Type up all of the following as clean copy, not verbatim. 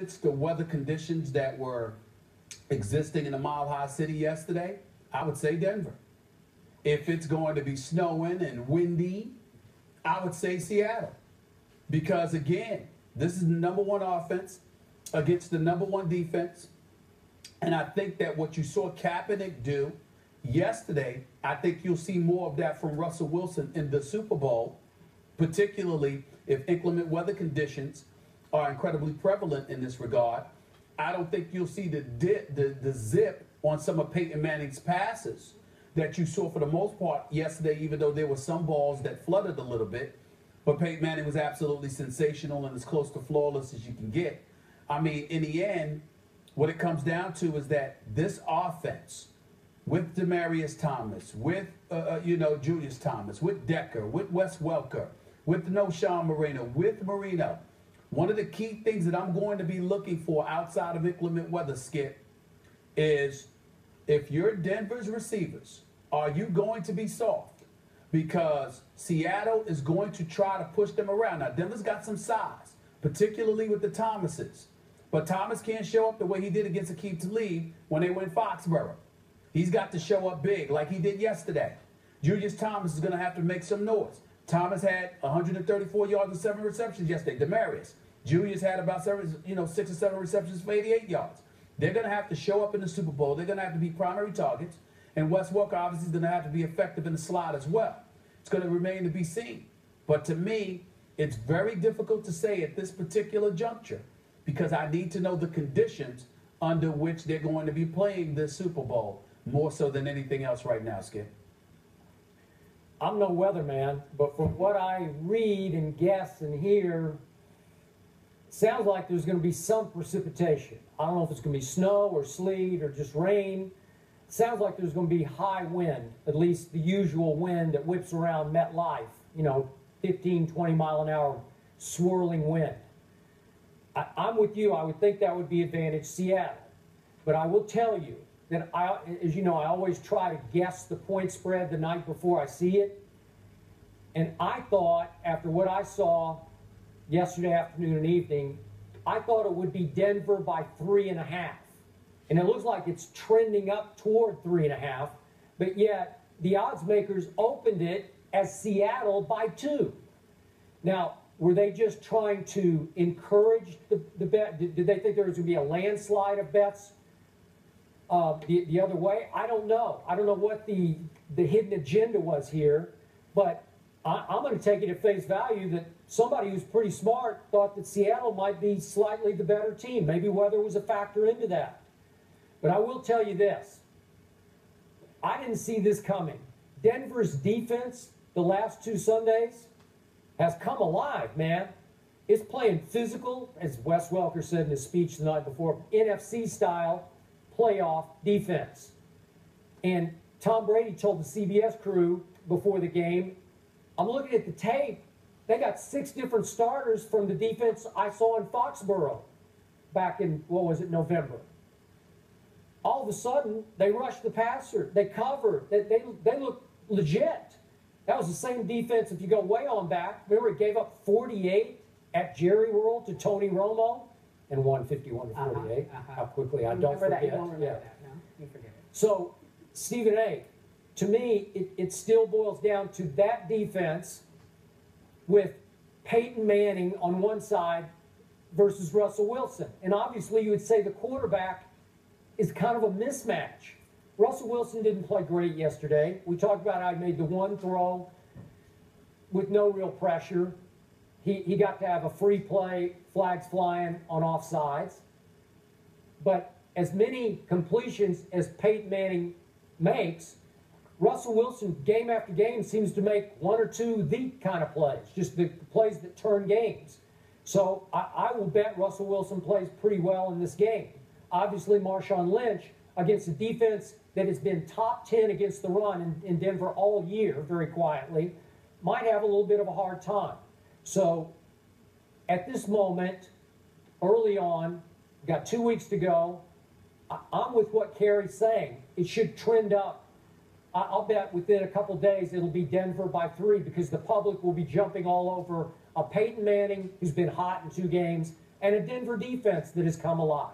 It's the weather conditions that were existing in the Mile High City yesterday, I would say Denver. If it's going to be snowing and windy, I would say Seattle. Because again, this is the #1 offense against the #1 defense. And I think that what you saw Kaepernick do yesterday, I think you'll see more of that from Russell Wilson in the Super Bowl, particularly if inclement weather conditions are incredibly prevalent in this regard. I don't think you'll see the zip on some of Peyton Manning's passes that you saw for the most part yesterday, even though there were some balls that flooded a little bit. But Peyton Manning was absolutely sensational and as close to flawless as you can get. I mean, in the end, what it comes down to is that this offense, with Demaryius Thomas, with Julius Thomas, with Decker, with Wes Welker, with Sean Moreno, with Marino, one of the key things that I'm going to be looking for outside of inclement weather, Skip, is if you're Denver's receivers, are you going to be soft? Because Seattle is going to try to push them around. Now, Denver's got some size, particularly with the Thomases. But Thomas can't show up the way he did against Aqib Talib when they went Foxborough. He's got to show up big like he did yesterday. Julius Thomas is going to have to make some noise. Thomas had 134 yards and 7 receptions yesterday. Demaryius. Julius had about 6 or 7 receptions for 88 yards. They're going to have to show up in the Super Bowl. They're going to have to be primary targets. And Wes Welker obviously is going to have to be effective in the slot as well. It's going to remain to be seen. But to me, it's very difficult to say at this particular juncture because I need to know the conditions under which they're going to be playing this Super Bowl more so than anything else right now, Skip. I'm no weatherman, but from what I read and guess and hear, sounds like there's going to be some precipitation. I don't know if it's going to be snow or sleet or just rain. It sounds like there's going to be high wind, at least the usual wind that whips around MetLife, 15, 20 mile an hour swirling wind. I'm with you. I would think that would be advantage Seattle. But I will tell you that, as you know, I always try to guess the point spread the night before I see it. And I thought, after what I saw yesterday afternoon and evening, I thought it would be Denver by 3.5. And it looks like it's trending up toward 3.5. But yet, the odds makers opened it as Seattle by 2. Now, were they just trying to encourage the bet? Did they think there was going to be a landslide of bets the other way? I don't know. I don't know what the hidden agenda was here. But I'm going to take it at face value that somebody who's pretty smart thought that Seattle might be slightly the better team. Maybe weather was a factor into that. But I will tell you this. I didn't see this coming. Denver's defense the last 2 Sundays has come alive, man. It's playing physical, as Wes Welker said in his speech the night before, NFC-style playoff defense. And Tom Brady told the CBS crew before the game, I'm looking at the tape. They got 6 different starters from the defense I saw in Foxborough back in, November. All of a sudden, they rushed the passer. They covered. They look legit. That was the same defense if you go way on back. Remember, it gave up 48 at Jerry World to Tony Romo and won 51-48. How quickly I don't forget. You won't remember that. No, you forget it. So, Stephen A., to me, it still boils down to that defense with Peyton Manning on one side versus Russell Wilson. And obviously, you would say the quarterback is kind of a mismatch. Russell Wilson didn't play great yesterday. We talked about how he made the one throw with no real pressure. He got to have a free play, flags flying on offsides. But as many completions as Peyton Manning makes, Russell Wilson, game after game, seems to make 1 or 2 the kind of plays, just the plays that turn games. So I will bet Russell Wilson plays pretty well in this game. Obviously, Marshawn Lynch, against a defense that has been top 10 against the run in Denver all year, very quietly, might have a little bit of a hard time. So, at this moment, early on, got 2 weeks to go, I'm with what Kerry's saying. It should trend up. I'll bet within a couple days it'll be Denver by 3 because the public will be jumping all over a Peyton Manning who's been hot in 2 games and a Denver defense that has come alive.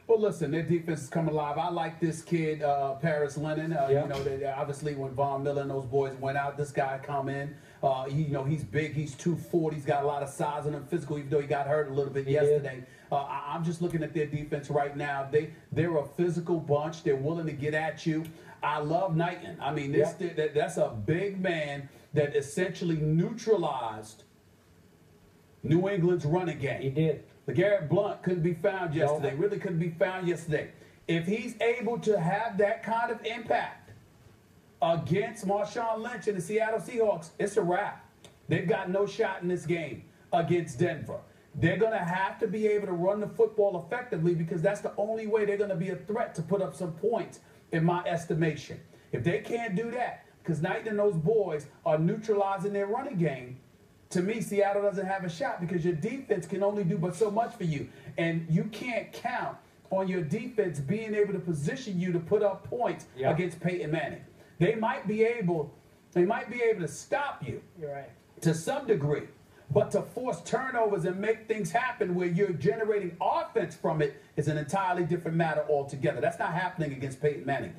Well, listen, their defense is coming alive. I like this kid, Paris Lennon. Yeah. You know, obviously when Von Miller and those boys went out, this guy come in. He's big. He's 240. He's got a lot of size on him, physical, even though he got hurt a little bit yesterday. I'm just looking at their defense right now. They're a physical bunch. They're willing to get at you. I love Knighton. I mean, that's a big man that essentially neutralized New England's running game. He did. LeGarrette Blount couldn't be found yesterday. Really couldn't be found yesterday. If he's able to have that kind of impact against Marshawn Lynch and the Seattle Seahawks, it's a wrap. They've got no shot in this game against Denver. They're going to have to be able to run the football effectively because that's the only way they're going to be a threat to put up some points, in my estimation. If they can't do that, because Knighton and those boys are neutralizing their running game, to me, Seattle doesn't have a shot because your defense can only do but so much for you. And you can't count on your defense being able to position you to put up points against Peyton Manning. They might be able to stop you. You're right. To some degree. But to force turnovers and make things happen where you're generating offense from it is an entirely different matter altogether. That's not happening against Peyton Manning.